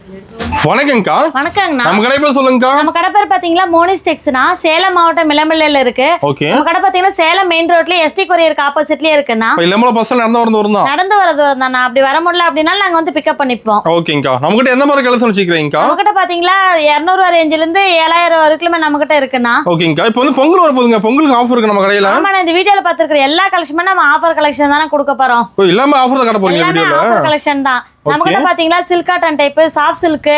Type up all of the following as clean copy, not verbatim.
வணக்கம்க்கா. வணக்கங்கண்ணா. நம்ம கடை பேர் சொல்லுங்கக்கா. நம்ம கடை பேர் பாத்தீங்களா மோனிஸ் டெக்ஸ்னா, சேலம் மாவட்டம் இளம்பிள்ளையில இருக்கு. ஓகே. நம்ம கடை பாத்தீங்கன்னா சேலம் மெயின் ரோட்ல எஸ்டி கொரியருக்கு ஆப்போசிட்லயே இருக்குண்ணா. இளம்பல பஸ்ல நடந்து வரது வரும் தான். நடந்து வரது வரும் தான். அப்படி வர முடியல அப்படின்னா நாங்க வந்து பிக்கப் பண்ணிப்போம். ஓகேங்கா. நம்ம கிட்ட எந்த மாதிரி கலெக்ஷன் வச்சிருக்கீங்கக்கா? நம்ம கிட்ட பாத்தீங்களா 200 ரேஞ்சில இருந்து 7000 வரைக்கும் நம்ம கிட்ட இருக்குண்ணா. ஓகேங்கா. இப்போ வந்து பொங்கல் வர போகுதுங்க. பொங்கலுக்கு ஆஃபர் இருக்கு நம்ம கடையில. ஆமா, இந்த வீடியோல பாத்துக்கிற எல்லா கலெக்ஷனுமே நம்ம ஆஃபர் கலெக்ஷன் தானே கொடுக்க போறோம். ஓ, எல்லாமே ஆஃபர் தான் காட்ட போறீங்க வீடியோல. ஆஃபர் கலெக்ஷன் தான். நம்ம கிட்ட பாத்தீங்களா silk cotton type, soft silk,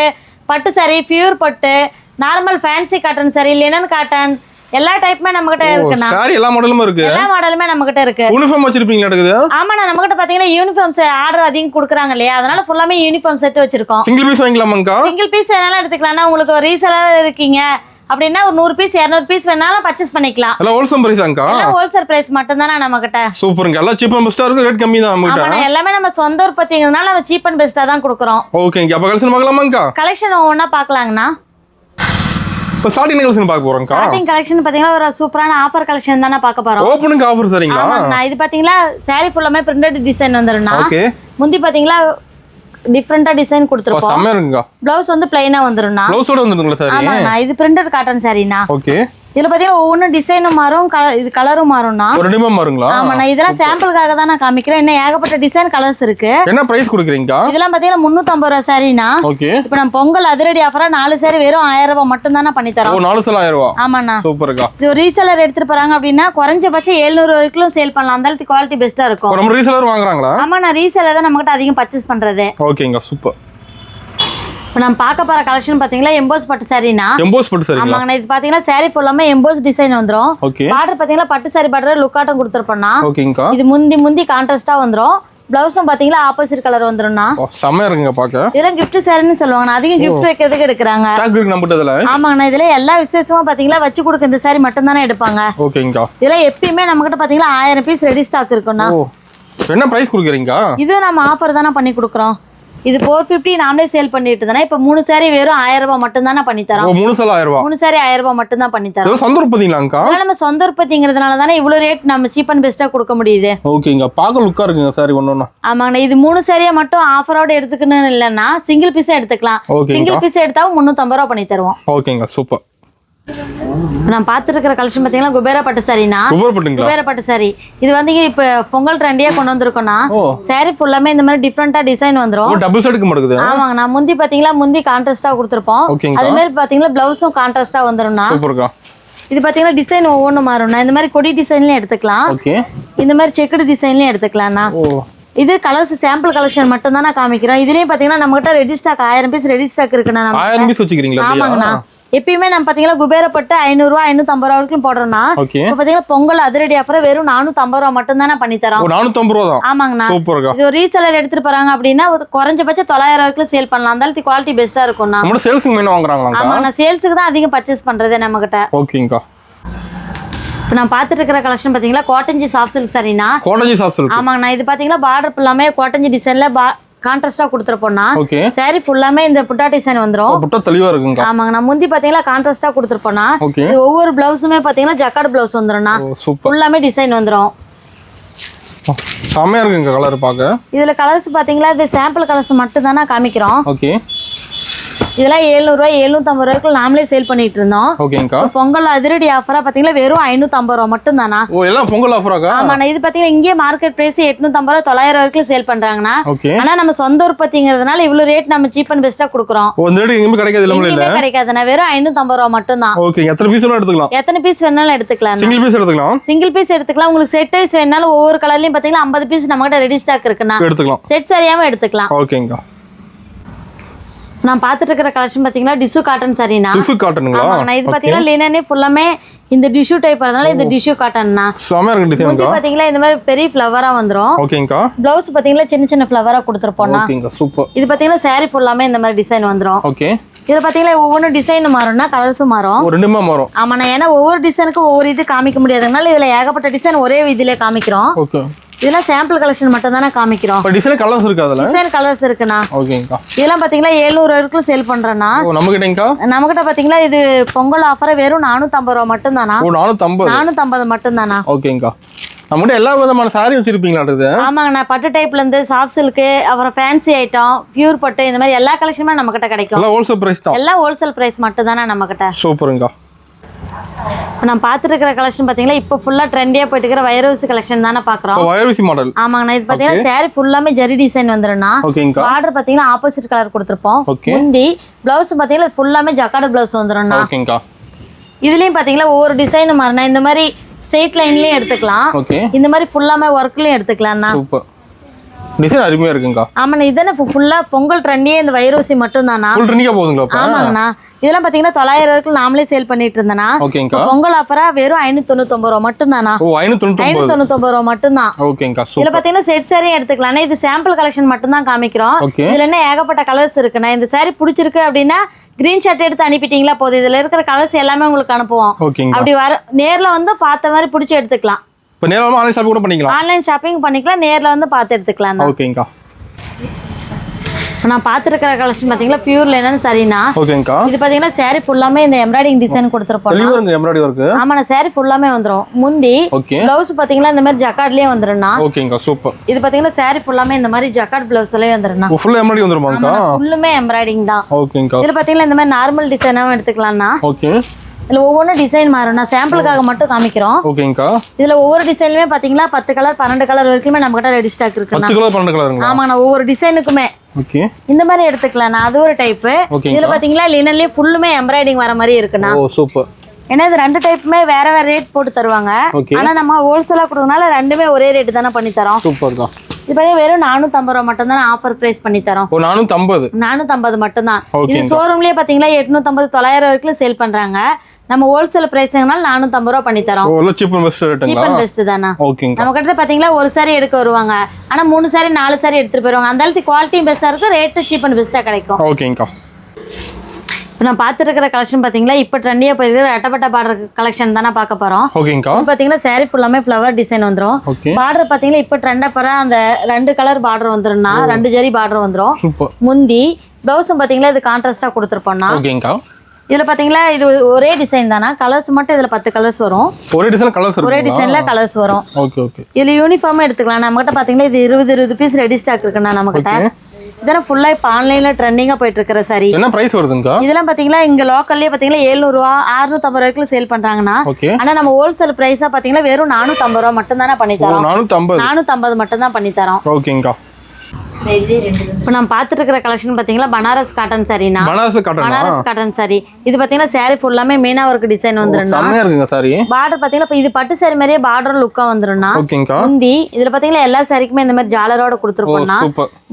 பட்டு சாரி, பியூர் பட்டு, normal fancy cotton sorry, linen cotton, எல்லா டைப்புமே நம்ம கிட்ட இருக்குண்ணா. சாரி எல்லா மாடலுமே இருக்கு. எல்லா மாடலுமே நம்ம கிட்ட இருக்கு. யூனிஃபார்ம் வச்சிருப்பீங்களா இருக்குது? ஆமாண்ணா, நம்ம கிட்ட பாத்தீங்கன்னா யூனிஃபார்ம்ஸ் ஆர்டர் அதிகம் கொடுக்குறாங்க இல்லையா, அதனால ஃபுல்லாமே யூனிஃபார்ம் செட் வச்சிருக்கோம். சிங்கிள் பீஸ் வாங்கிக்கலாமாங்கா? சிங்கிள் பீஸ் வேணாலும் எடுத்துக்கலாம்னா, உங்களுக்கு ஒரு ரீசெலர் இருக்கீங்க அப்படின்னா ஒரு 100 பீஸ் 200 பீஸ் வேணாலும் பர்ச்சேஸ் பண்ணிக்கலாம். எல்லாம் ஹோல்சேல் பிரைஸாங்கா? எல்லாம் ஹோல்சேல் பிரைஸ் மட்டும் தானே நம்ம கிட்ட. சூப்பருங்க. எல்லாம் சீப் அண்ட் பெஸ்டா இருக்கு, ரேட் கம்மி தான் நம்ம கிட்ட. ஆமாண்ணா, எல்லாமே நம்ம சொந்த உற்பத்திங்கிறதுனால நம்ம சீப் அண்ட் பெஸ்டா தான் கொடுக்குறோம். ஓகேங்க. அப்ப கலெக்ஷன் பார்க்கலாமாங்கா? கலெக்ஷன் ஒவ்வொன்றா பார்க்கலாங்கண்ணா. இப்போ ஸ்டார்டிங் கலெக்ஷன் பார்க்க போறோம்க்கா. ஸ்டார்டிங் கலெக்ஷன் பாத்தீங்கன்னா ஒரு சூப்பரான ஆஃபர் கலெக்ஷன் தானே பார்க்க போறோம். ஓப்பனிங் ஆஃபர் சரிங்களா? ஆமாங்கண்ணா, இது பாத்தீங்களா சாரி ஃபுல்லாமே பிரிண்டட் டிசைன் வந்துருண்ணா. ஓகே. முந்தி பாத்தீங்களா டிஃபரெண்டா டிசைன் கொடுத்துருக்கோம். செம்ம இருக்குங்க. ப்ளவுஸ் வந்து பிளைனா வந்துருண்ணா. ப்ளவுஸோட வந்துருங்களா சாரி? ஆமாண்ணா, இது பிரிண்டட் காட்டன் சாரிண்ணா. ஓகே. இதுல பாத்தீங்கன்னா ஒவ்வொன்றும் டிசைனும் மாறும், இது கலரும் மாறும்ண்ணா. ஒரு நிமிஷம் மாறுங்களா? ஆமாண்ணா, இதெல்லாம் சாம்பிளுக்காக தான் நான் காமிக்கிறேன். இன்னும் ஏகப்பட்ட டிசைன் கலர்ஸ் இருக்கு. என்ன பிரைஸ் கொடுக்குறீங்கக்கா? இதெல்லாம் பாத்தீங்கன்னா 350 ரூபா சாரிண்ணா. ஓகே. இப்போ நம்ம பொங்கல் அதிரடி ஆஃபரா 4 சாரி வெறும் 1000 ரூபாய் மட்டும் தானே பண்ணி தரோம். ஓ, 4 சேல் 1000 ரூபாய். ஆமாண்ணா. சூப்பர்க்கா. இது ஒரு ரீசெலர் எடுத்துட்டு போறாங்க அப்படின்னா குறைஞ்சபட்சம் 700 வரைக்கும் சேல் பண்ணலாம். அந்த அளவுக்கு குவாலிட்டி பெஸ்டா இருக்கும். நம்ம ரீசெலர் வாங்குறாங்களா? ஆமாண்ணா, ரீசெலர் தான் நம்ம கிட்ட அதிகம் பர்ச்சேஸ் பண்றது. ஓகேங்க, சூப்பர். இப்போ நம்ம பார்க்க போற கலெக்ஷன் பாத்தீங்கன்னா எம்போஸ் பட்டு சாரினா. எம்போஸ் பட்டு சாரி. ஆமாங்கண்ணா, இது பாத்தீங்கன்னா சாரி ஃபுல்லாமே எம்போஸ் டிசைன் வந்துரும். ஓகே. பார்டர் பாத்தீங்கன்னா பட்டு சாரி பார்டர் லுக்காட்டம் கொடுத்துருப்போம்னா. ஓகேங்கா. இது முந்தி கான்ட்ராஸ்டா வந்துரும். பிளவுஸும் பாத்தீங்கன்னா ஆப்போசிட் கலர் வந்துரும்னா. செமையா இருக்குங்க பாக்க. இதெல்லாம் gift சாரின்னு சொல்லுவாங்க. அதிகம் gift வைக்கிறதுக்கு எடுக்கறாங்க. டாக் இருக்கு நம்ம கிட்ட. ஆமாங்கண்ணா, இதுல எல்லா விசேஷமும் பாத்தீங்கன்னா வச்சு கொடுக்க இந்த சாரி மட்டும் தானே எடுப்பாங்க. ஓகேங்கா. இதெல்லாம் எப்பயுமே நம்ம கிட்ட பாத்தீங்கன்னா 1000 பீஸ் ரெடி ஸ்டாக் இருக்கும்னா. ஓ, என்ன பிரைஸ் கொடுக்குறீங்கக்கா? இது நம்ம ஆஃபர் தானே பண்ணி கொடுக்குறோம். இது 450 நாமளே சேல் பண்ணிட்டு தானே. இப்போ 3 சாரி வெறும் 1000 ரூபாய் மட்டும் தானே பண்ணி தரோம். ஓ, 3 சேல் 1000 ரூபாய். 3 சாரி 1000 ரூபாய் மட்டும் தான் பண்ணி தரோம். இது சொந்த உற்பத்திங்களாங்கா? அதனால நம்ம சொந்த உற்பத்திங்கிறதுனால தானே இவ்வளவு ரேட் நம்ம சீப் அண்ட் பெஸ்டா கொடுக்க முடியுது. ஓகேங்க. பாக்க லுக்கா இருக்குங்க சாரி ஒண்ணொண்ணா. ஆமாங்கண்ணா, இது 3 சாரியா மட்டும் ஆஃபரோட எடுத்துக்கணும் இல்லைன்னா சிங்கிள் பீஸா எடுத்துக்கலாம். சிங்கிள் பீஸ் எடுத்தாவும் 350 ரூபாய் பண்ணி தருவோம். ஓகேங்க, சூப்பர். நான் பார்த்துருக்கிற கலெக்ஷன் பார்த்தீங்கன்னா குபேரா பட்டு சாரினா. குபேரா பட்டு சாரி இது வந்து இப்போ பொங்கல் ட்ரெண்டியா கொண்டு வந்திருக்கோம்னா. சாரி ஃபுல்லாமே இந்த மாதிரி டிஃப்ரெண்டா டிசைன் வந்துரும். டபுள் சைடுக்கு மடக்குது. ஆமாங்க, நான் முந்தி பாத்தீங்களா முந்தி கான்ட்ராஸ்டா கொடுத்துருப்போம். அதே மாதிரி பாத்தீங்கன்னா பிளவுஸும் கான்ட்ராஸ்டா வந்துரும்னா. சூப்பர்க்கா. இது பாத்தீங்கன்னா டிசைன் ஒவ்வொன்றும் மாறும்னா. இந்த மாதிரி கொடி டிசைன்லயும் எடுத்துக்கலாம். ஓகே. இந்த மாதிரி செக்குடு டிசைன்லயும் எடுத்துக்கலாம்னா. இது கலர்ஸ் சாம்பிள் கலெக்ஷன் மட்டும் தான் நான் காமிக்கிறோம். இதுலயும் பாத்தீங்கன்னா நம்ம கிட்ட ready stock 1000 piece ready stock இருக்குண்ணா. 1000 பீஸ் வச்சுக்கிறீங்களா? ஆமாங்கண்ணா, எப்பயுமே நம்ம பாத்தீங்கன்னா குபேரப்பட்டு 500 ரூபாய் 550 ரூபாய் வரைக்கும் போடுறோம்னா. இப்போ பாத்தீங்கன்னா பொங்கல் அதிரடி ஆஃபர் வெறும் 450 ரூபாய் மட்டும் தானே பண்ணி தரோம். 450 ரூபாய் தான். ஆமாங்கண்ணா. சூப்பர்க்கா. இது ஒரு ரீசெலர் எடுத்துட்டு போறாங்க அப்படின்னா குறைஞ்சபட்சம் 900 வரைக்கும் சேல் பண்ணலாம். அந்த அளவுக்கு குவாலிட்டி பெஸ்டா இருக்கும்ண்ணா. நம்ம சேல்ஸ்க்கு மெயின் வாங்குறாங்களா? ஆமாங்கண்ணா, சேல்ஸுக்கு தான் அதிகம் பர்ச்சேஸ் பண்றதே நம்ம கிட்ட. ஓகேங்கா. இப்போ நான் பார்த்துட்டு இருக்கிற கலெக்ஷன் பாத்தீங்கன்னா காட்டன்ஜி சாஃப்ட் சில்க் சாரினா. காட்டன்ஜி சாஃப்ட் சில்க். ஆமாங்கண்ணா, இது பாத்தீங்கன்னா பார்டர் ஃபுல்லாமே காட்டன்ஜி டிசைன்ல கான்ட்ராஸ்டா கொடுத்துருப்போம்னா. சாரி ஃபுல்லாமே இந்த புட்டா டிசைன் வந்துரும். புட்டா தெளிவா இருக்குங்க. ஆமாங்கண்ணா, முந்தி பாத்தீங்கன்னா கான்ட்ராஸ்டா கொடுத்துருப்போம்னா. ஒவ்வொரு பிளவுஸுமே பாத்தீங்கன்னா ஜக்கார்ட் பிளவுஸ் வந்துரும்னா. ஃபுல்லாமே டிசைன் வந்துரும். செமையா இருக்குங்க கலர் பாக்க. இதுல கலர்ஸ் பாத்தீங்களா இது சாம்பிள் கலர்ஸ் மட்டும் தானே காமிக்கிறோம். ஓகே. இதெல்லாம் 700 ரூபாய் 750 ரூபாய்க்கு நாமளே சேல் பண்ணிட்டு இருந்தோம். ஓகேங்கா. பொங்கல் அதிரடி ஆஃபரா பாத்தீங்கன்னா வெறும் 550 ரூபாய் மட்டும் தானா. ஓ, எல்லாம் பொங்கல் ஆஃபராக்கா? ஆமாண்ணா, இது பாத்தீங்கன்னா இங்கே மார்க்கெட் பிரைஸ் 850 ரூபாய் 900 வரைக்கும் சேல் பண்றாங்கண்ணா. ஆனா நம்ம சொந்த உற்பத்திங்கிறதுனால இவ்வளவு ரேட் நம்ம சீப் அண்ட் பெஸ்டா கொடுக்குறோம். ஓ, இந்த ரேட் எங்கேயுமே கிடைக்காது. இல்ல கிடைக்காதுண்ணா, வெறும் 550 ரூபாய் மட்டும் தான். ஓகே. எத்தனை பீஸ் வேணாலும் எடுத்துக்கலாம்? எத்தனை பீஸ் வேணாலும் எடுத்துக்கலாம். சிங்கிள் பீஸ் எடுத்துக்கலாம். சிங்கிள் பீஸ் எடுத்துக்கலாம். உங்களுக்கு செட் வைஸ் வேணாலும் ஒவ்வொரு கலர்லயும் பாத்தீங்கன்னா 50 பீஸ் நம்ம கிட்ட ரெடி ஸ்டாக் இருக்குண்ணா. எடுத்துக்கலாம். செட் சரியாம எடுத்துக்கலாம். ஓகேங்கா. நான் பார்த்துட்டு இருக்கிற கலெக்ஷன் பாத்தீங்கன்னா டிஷ்யூ காட்டன் சாரினா. டிஷ்யூ காட்டனுங்களா? ஆமாண்ணா, இது பாத்தீங்கன்னா லினனே ஃபுல்லாமே இந்த டிஷ்யூ டைப் வரதுனால இந்த டிஷ்யூ காட்டன்னா. செமையா இருக்கு டிசைன். இது பாத்தீங்கன்னா இந்த மாதிரி பெரிய ஃப்ளவரா வந்துரும். ஓகேங்கா. ப்ளவுஸ் பாத்தீங்கன்னா சின்ன சின்ன ஃப்ளவரா கொடுத்துருப்போம்னா. ஓகேங்கா, சூப்பர். இது பாத்தீங்கன்னா சாரி ஃபுல்லாமே இந்த மாதிரி டிசைன் வந்துரும். ஓகே. இதுல பாத்தீங்கன்னா ஒவ்வொரு டிசைன் மாறும்னா கலர்ஸும் மாறும். ரெண்டுமே மாறும். ஆமாண்ணா, ஏன்னா ஒவ்வொரு டிசைனுக்கும் ஒவ்வொரு இது காமிக்க முடியாதனால இதுல ஏகப்பட்ட டிசைன் ஒரே இதுல காமிக்கிறோம். ஓகே. இதெல்லாம் சாம்பிள் கலெக்ஷன் மட்டும் தானே காமிக்கிறோம். இப்போ டிசைன் கலர்ஸ் இருக்கு அதுல. டிசைன் கலர்ஸ் இருக்குண்ணா. ஓகேங்கா. இதெல்லாம் பாத்தீங்கன்னா 700 வரைக்கும் சேல் பண்றேன்னா. ஓ, நம்ம கிட்டங்கா? நம்ம கிட்ட பாத்தீங்கன்னா இது பொங்கல் ஆஃபர் வெறும் 450 ரூபாய் மட்டும் தானா. ஓ, 450. 450 மட்டும் தானா. ஓகேங்கா. நம்மகிட்ட எல்லா விதமான சாரி வச்சிருப்பீங்களா? ஆமாங்கண்ணா, பட்டு டைப்ல இருந்து சாஃப்ட் சில்க்கு, அப்புறம் ஃபேன்சி ஐட்டம், பியூர் பட்டு, இந்த மாதிரி எல்லா கலெக்ஷனுமே நம்ம கிட்ட கிடைக்கும். எல்லாம் ஹோல்சேல் பிரைஸ் தான். எல்லாம் ஹோல்சேல் பிரைஸ் மட்டும் தானே நம்ம கிட்ட. சூப்பருங்க. இப்போ நான் பார்த்துட்டு இருக்கிற கலெக்ஷன் பார்த்தீங்கன்னா இப்போ ஃபுல்லாக ட்ரெண்டியாக போயிட்டு இருக்கிற வைரூசி கலெக்ஷன் தானே பார்க்குறோம். வைரூசி மாடல். ஆமாங்கண்ணா, இது பார்த்தீங்கன்னா சாரி ஃபுல்லாமே ஜரி டிசைன் வந்துடும்ண்ணா. ஓகேங்கா. பார்டர் பார்த்தீங்கன்னா ஆப்போசிட் கலர் கொடுத்துருப்போம். முந்தி ப்ளவுஸ் பார்த்தீங்கன்னா ஃபுல்லாமே ஜக்கார்டு ப்ளவுஸ் வந்துடும்ண்ணா. ஓகேங்கா. இதுலேயும் பார்த்தீங்கன்னா ஒவ்வொரு டிசைனும் மாறினா இந்த மாதிரி ஸ்ட்ரெயிட் லைன்லேயும் எடுத்துக்கலாம், இந்த மாதிரி ஃபுல்லாமே ஒர்க்லேயும் எடுத்துக்கலாம்ண்ணா. சூப்பர் டிசைன் அருமையா இருக்குங்க. ஆமாண்ணா, இதுதானே ஃபுல்லாக பொங்கல் ட்ரெண்டியே இந்த வைரூசி மட்டும் தானா? ஃபுல் ட்ரெண்டியா போகுதுங்களா? ஆமாங்கண்ணா, இதெல்லாம் பாத்தீங்கன்னா 900 வரைக்கும் நாமளே சேல் பண்ணிட்டு இருந்தேனா. பொங்கல் ஆஃபரா வெறும் 599 ரூபா மட்டும் தானா? 599 ரூபா மட்டும் தான். இதுல பாத்தீங்கன்னா செட் சாரியும் எடுத்துக்கலாம். இது சாம்பிள் கலெக்ஷன் மட்டும் தான் காமிக்கிறோம். இதுல என்ன ஏகப்பட்ட கலர்ஸ் இருக்குண்ணா. இந்த சாரி பிடிச்சிருக்கு அப்படின்னா கிரீன் ஷாட் எடுத்து அனுப்பிட்டீங்களா போதும். இதுல இருக்கிற கலர்ஸ் எல்லாமே உங்களுக்கு அனுப்புவோம். அப்படி வர நேர்ல வந்து பார்த்த மாதிரி பிடிச்சி எடுத்துக்கலாம். இப்போ நேர்ல ஆன்லைன் ஷாப்பிங் கூட பண்ணிக்கலாம். ஆன்லைன் ஷாப்பிங் பண்ணிக்கலாம், நேர்ல வந்து பார்த்து எடுத்துக்கலாம். ஓகேங்கா. நான் பார்த்துருக்கிற கலெக்ஷன் பார்த்தீங்கன்னா பியூர் லைனன் சரிண்ணா. ஓகேங்கா. இது பார்த்தீங்கன்னா சாரி ஃபுல்லாமே இந்த எம்ப்ராய்டிங் டிசைன் கொடுத்துருப்போம். Embroidery work. ஆமாண்ணா, சாரி ஃபுல்லாமே வந்துடும். முந்தி பிளவுஸ் பார்த்தீங்கன்னா இந்த மாதிரி ஜக்கார்ட்லேயே வந்துடும்ண்ணா. ஓகேங்கா, சூப்பர். இது பார்த்தீங்கன்னா சாரி ஃபுல்லாமே இந்த மாதிரி ஜக்கார்ட் பிளவுஸ்லேயே வந்துடும்ண்ணா. ஃபுல் எம்ப்ராய்டிங் வந்துருமாங்கா? ஃபுல்லுமே எம்ப்ராய்டிங் தான். ஓகேங்கா. இதில் பார்த்தீங்கன்னா இந்த மாதிரி நார்மல் டிசைனாகவும் எடுத்துக்கலாம்ண்ணா. ஓகே. இதில் ஒவ்வொன்றும் டிசைன் மாறும்ண்ணா. சாம்பிளுக்காக மட்டும் காமிக்கிறோம். ஓகேங்கா. இதில் ஒவ்வொரு டிசைன்லுமே பார்த்தீங்கன்னா 10 கலர் 12 கலர் வரைக்குமே நம்ம கிட்ட ரெடி ஸ்டாக் இருக்குண்ணா. 10 கலர் 12 கலருங்களா? ஆமாண்ணா, ஒவ்வொரு டிசைனுக்குமே ஓகே இந்த மாதிரி எடுத்துக்கலாம்ண்ணா. அது ஒரு டைப். இதுல பாத்தீங்கன்னா லினன்லயே ஃபுல்லுமே எம்ப்ராய்டிங் வர மாதிரி இருக்குண்ணா. ஓ சூப்பர். ஏன்னா இது ரெண்டு டைப்புமே வேற வேற ரேட் போட்டு தருவாங்க. ஆனா நம்ம ஹோல்சேலா கொடுக்கறதுனால ரெண்டுமே ஒரே ரேட் தானே பண்ணி தரோம். சூப்பர் தான். இப்போ வெறும் 450 ரூபா மட்டும் தான் ஆஃபர் பிரைஸ் பண்ணி தரோம். 450 மட்டும் தான். இது ஷோரூம்லயே பாத்தீங்கன்னா 850 900 வரைக்கும் சேல் பண்றாங்க. நம்ம ஹோல்சேல் பிரைஸ்ங்கனால 450 ரூபா பண்ணி தரோம். சீப் அண்ட் பெஸ்ட் ரேட்டுங்களா? சீப் அண்ட் பெஸ்ட் தானா. நம்ம கிட்ட பாத்தீங்கன்னா ஒரு சாரி எடுக்க வருவாங்க, ஆனா 3 சாரி 4 சாரி எடுத்துட்டு போயிருவாங்க. அந்த அளவுக்கு குவாலிட்டியும் பெஸ்டா இருக்கும், ரேட்டும் சீப் அண்ட் பெஸ்டா கிடைக்கும். ஓகேங்கா. இப்போ நான் பார்த்துருக்கிற கலெக்ஷன் பார்த்தீங்களா இப்போ ட்ரெண்டியாக போயிருக்கிற ரெட்டப்பட்ட பார்டர் கலெக்ஷன் தானே பார்க்க போகிறோம். ஓகேங்கா. பார்த்தீங்கன்னா சாரி ஃபுல்லாமே ஃப்ளவர் டிசைன் வந்துடும். பார்டர் பார்த்தீங்கன்னா இப்போ ட்ரெண்டாக போகிற அந்த 2 கலர் பார்டர் வந்துடும்னா 2 ஜரி பார்டர் வந்துடும். முந்தி ப்ளவுஸும் பார்த்தீங்களா இது கான்ட்ராஸ்டாக கொடுத்துருப்போம்னா. ஓகேங்கா. இதில் பார்த்தீங்களா இது ஒரே டிசைன் தானா? கலர்ஸ் மட்டும் இதில் 10 கலர்ஸ் வரும். ஒரே டிசைனில் கலர்ஸ் வரும். Okay okay. இதில் யூனிஃபார்மாக எடுத்துக்கலாம். நம்மகிட்ட பார்த்தீங்கன்னா இது 20 பீஸ் ரெடி ஸ்டாக் இருக்குண்ணா நம்மகிட்ட. இதெல்லாம் ஃபுல்லாக இப்போ ஆன்லைனில் ட்ரெண்டிங்காக போயிட்டு இருக்கிற சாரி. என்ன பிரைஸ் வருதுங்க? இதெல்லாம் பார்த்தீங்கன்னா இங்கே லோக்கல்லே பார்த்தீங்கன்னா 700 ரூபா 650 வரைக்கும் சேல் பண்ணுறாங்கன்னா. ஆனால் நம்ம ஹோல்சேல் ப்ரைஸாக பார்த்தீங்கன்னா வெறும் 450 ரூபா மட்டும் தானே பண்ணி தரோம். 450 மட்டும் தான் பண்ணி தரோம். ஓகேங்கா. இப்போ நான் பார்த்துட்டு இருக்கிற கலெக்ஷன் பார்த்தீங்கன்னா பனாரஸ் காட்டன் சாரினா. பனாரஸ் காட்டன் சாரி. இது பார்த்தீங்கன்னா சாரி ஃபுல்லாமே மீனா ஒர்க் டிசைன் வந்துரும்னா. செமையா இருக்குங்க சாரி. பார்டர் பார்த்தீங்கன்னா இப்போ இது பட்டு சாரி மாதிரியே பார்டர் லுக்கா வந்துரும்னா. ஓகேங்கா. முந்தி இதுல பார்த்தீங்கன்னா எல்லா சாரிக்குமே இந்த மாதிரி ஜாலரோட கொடுத்துருப்போம்னா.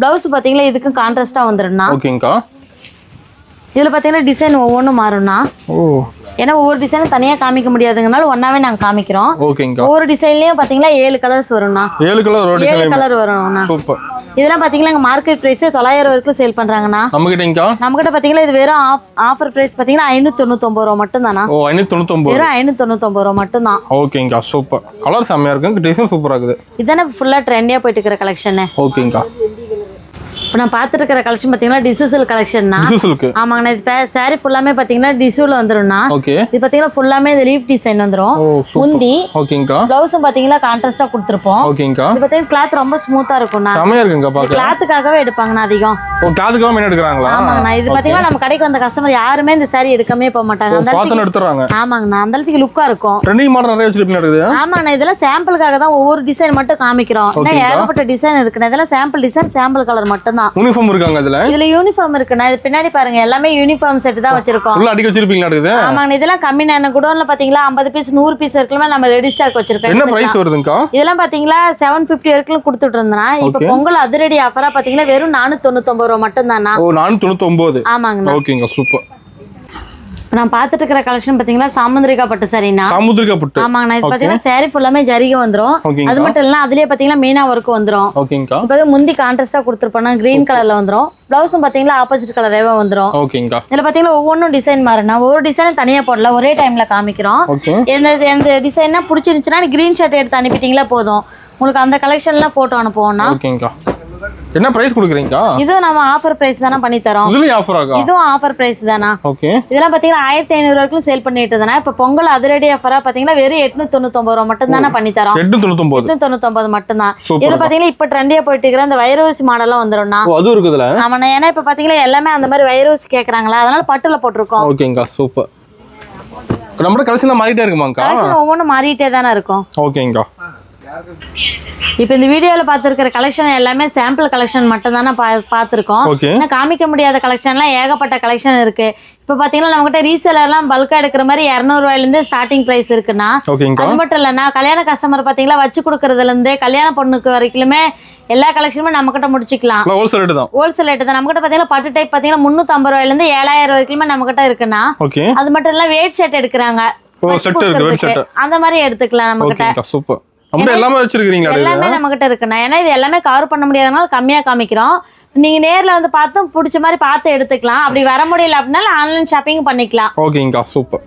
ப்ளவுஸ் பார்த்தீங்கன்னா இதுக்கும் கான்ட்ராஸ்டா வந்துரும்னா. ஓகேங்கா. இதுல பார்த்தீங்கன்னா டிசைன் ஒவ்வொன்றும் மாறும்னா. ஏன்னா ஒவ்வொரு டிசைனும் தனியாக காமிக்க முடியாதுங்கனால ஒன்னாவே நாங்கள் காமிக்கிறோம். ஒவ்வொரு டிசைன்லயும் பார்த்தீங்கன்னா 7 கலர்ஸ் வரும்னா. 7 கலர் வரும்னா. இதெல்லாம் பார்த்தீங்கன்னா மார்க்கெட் பிரைஸ் 900 வரைக்கும் சேல் பண்றாங்கண்ணா. நம்மகிட்ட பார்த்தீங்கன்னா இது வெறும் ஆஃபர் பிரைஸ் பார்த்தீங்கன்னா 599 ரூபா மட்டும் தானா. வெறும் 599 ரூபா மட்டும் தான். ஓகேங்கா, சூப்பர். கலர் செமையா இருக்கு, டிசைன் சூப்பரா இருக்குது. இதானே ஃபுல்லா ட்ரெண்டியா போயிட்டு இருக்கிற கலெக்ஷன். ஓகேங்கா. இப்போ நான் பார்த்துட்டு இருக்கிற கலெக்ஷன் பார்த்தீங்கன்னா டிசூசல் கலெக்ஷன்னா. ஆமாங்கண்ணா, இது சாரி ஃபுல்லாமே பார்த்தீங்கன்னா டிசூல வந்துடும்னா. இது பார்த்தீங்கன்னா ஃபுல்லாமே இந்த லீஃப் டிசைன் வந்துடும். முந்தி ப்ளவுஸும் பார்த்தீங்கன்னா கான்ட்ராஸ்டா கொடுத்துருப்போம். இது பார்த்தீங்கன்னா கிளாத் ரொம்ப ஸ்மூத்தா இருக்கும்ண்ணா. கிளாத்துக்காகவே எடுப்பாங்கண்ணா அதிகம். ஆமாங்கண்ணா, இது பார்த்தீங்கன்னா நம்ம கடைக்கு வந்த கஸ்டமர் யாருமே இந்த சாரி எடுக்கவே போக மாட்டாங்க. ஆமாங்கண்ணா, அந்த அளவுக்கு லுக்கா இருக்கும். ஆமாங்கண்ணா, இதெல்லாம் சாம்பிளுக்காக தான் ஒவ்வொரு டிசைன் மட்டும் காமிக்கிறோம். ஏகப்பட்ட டிசைன் இருக்குண்ணா. இதெல்லாம் சாம்பிள் டிசைன், சாம்பிள் கலர் மட்டும் தான். யூனிஃபார்ம் இருக்காங்க இதுல யூனிஃபார்ம் இருக்குண்ணா. இது பின்னாடி பாருங்க எல்லாமே யூனிஃபார்ம் செட் தான் வச்சிருக்கோம். ஃபுல்லா அடிக்க வச்சிருப்பீங்களா இது? ஆமாங்க, இதெல்லாம் கம்மி நான் குடோன்ல பாத்தீங்களா 50 பீஸ் 100 பீஸ் வரைக்கும் நம்ம ரெடி ஸ்டாக் வச்சிருக்கோம். என்ன பிரைஸ் வருதுங்கா? இதெல்லாம் பாத்தீங்களா 750 வரைக்கும் கொடுத்துட்டு இருந்தேனா. இப்போ பொங்கல் அதிரடி ஆஃபரா பாத்தீங்கன்னா வெறும் 499 ரூபாய் மட்டும் தானா. 499. ஆமாங்கண்ணா. ஓகேங்க, சூப்பர். நான் பார்த்துட்டு இருக்கிற கலெக்ஷன் பாத்தீங்கன்னா சாமுந்திரிகா பட்டு சாரினா. ஆமாங்கண்ணா, இது பாத்தீங்கன்னா சாரி ஃபுல்லாமே ஜரிகை வந்துரும். அது மட்டும் இல்ல அதுலயே பாத்தீங்கன்னா மீனா ஒர்க் வந்துரும். இப்போ முந்தி கான்ட்ராஸ்டா கொடுத்துருப்போம்னா கிரீன் கலர்ல வந்துரும். ப்ளவுஸும் பாத்தீங்கன்னா ஆப்போசிட் கலரேவா வந்துரும். இதுல பாத்தீங்கன்னா ஒவ்வொன்றும் டிசைன் மாறுனா. ஒவ்வொரு டிசைனும் தனியா போடல, ஒரே டைம்ல காமிக்கிறோம். எந்த டிசைன்னா பிடிச்சிருந்துச்சுன்னா கிரீன் ஷர்ட் எடுத்து அனுப்பிட்டீங்களா போதும். உங்களுக்கு அந்த கலெக்ஷன்லாம் போட்டோ அனுப்புவோம்னா. என்ன பிரைஸ் கொடுக்குறீங்கக்கா? இதுவும் நம்ம ஆஃபர் பிரைஸ் தானே பண்ணி தரோம். இதுலயும் ஆஃபர் ஆகா? இதுவும் ஆஃபர் பிரைஸ் தானா. ஓகே. இதெல்லாம் பாத்தீங்கன்னா 1500 வரைக்கும் சேல் பண்ணிட்டு தானே. இப்ப பொங்கல் அதிரடி ஆஃபரா பாத்தீங்கன்னா வெறும் 899 ரூபாய் மட்டும் தானே பண்ணி தரோம். 899 மட்டும் தான். இதுல பாத்தீங்கன்னா இப்ப ட்ரெண்டியா போயிட்டு இருக்கிற அந்த வைரூசி மாடல்லாம் வந்துரும்னா. அது இருக்குதுல. ஆமாண்ணா, ஏன்னா இப்ப பாத்தீங்கன்னா எல்லாமே அந்த மாதிரி வைரூசி கேக்குறாங்களா, அதனால பட்டுல போட்டிருக்கோம். ஓகேங்கா, சூப்பர். நம்ம கலெக்ஷன் மாறிட்டே இருக்குமாங்கா? கலெக்ஷன் ஒவ்வொன்றும் மாறிட்டே தானே இருக்கும். ஓகேங்கா. இப்போ இந்த வீடியோவில் பார்த்துருக்கிற கலெக்ஷன் எல்லாமே சாம்பிள் கலெக்ஷன் மட்டும் தானே பார்த்துருக்கோம். இன்னும் காமிக்க முடியாத கலெக்ஷன்லாம் ஏகப்பட்ட கலெக்ஷன் இருக்கு. இப்போ பார்த்தீங்கன்னா நம்மகிட்ட ரீசேலர்லாம் பல்காக எடுக்கிற மாதிரி 200 ரூபாயிலேருந்து ஸ்டார்டிங் ப்ரைஸ் இருக்குன்னா, அது மட்டும் இல்லைன்னா கல்யாண கஸ்டமர் பார்த்தீங்கன்னா வச்சு கொடுக்கறதுலேருந்து கல்யாண பொண்ணுக்கு வரைக்குமே எல்லா கலெக்ஷனுமே நம்மகிட்ட முடிச்சுக்கலாம். ஹோல்சேல் ரேட்டு தான். நம்மகிட்ட பார்த்தீங்கன்னா பட்டு டைப் பார்த்தீங்கன்னா 350 ரூபாயிலேருந்து 7000 வரைக்குமே நம்மகிட்ட இருக்குன்னா, அது மட்டும் இல்லை வெயிட் ஷர்ட் எடுக்கிறாங்க, அந்த மாதிரி எடுத்துக்கலாம் நம்மகிட்ட. சூப்பர். எல்லாமே வச்சிருக்கீங்களா? எல்லாமே நம்மகிட்ட இருக்குண்ணா. ஏன்னா இது எல்லாமே கவர் பண்ண முடியாதனால கம்மியா காமிக்கிறோம். நீங்க நேர்ல வந்து பார்த்து பிடிச்ச மாதிரி பார்த்து எடுத்துக்கலாம். அப்படி வர முடியல அப்படின்னா ஆன்லைன் ஷாப்பிங் பண்ணிக்கலாம். ஓகேங்கா, சூப்பர்.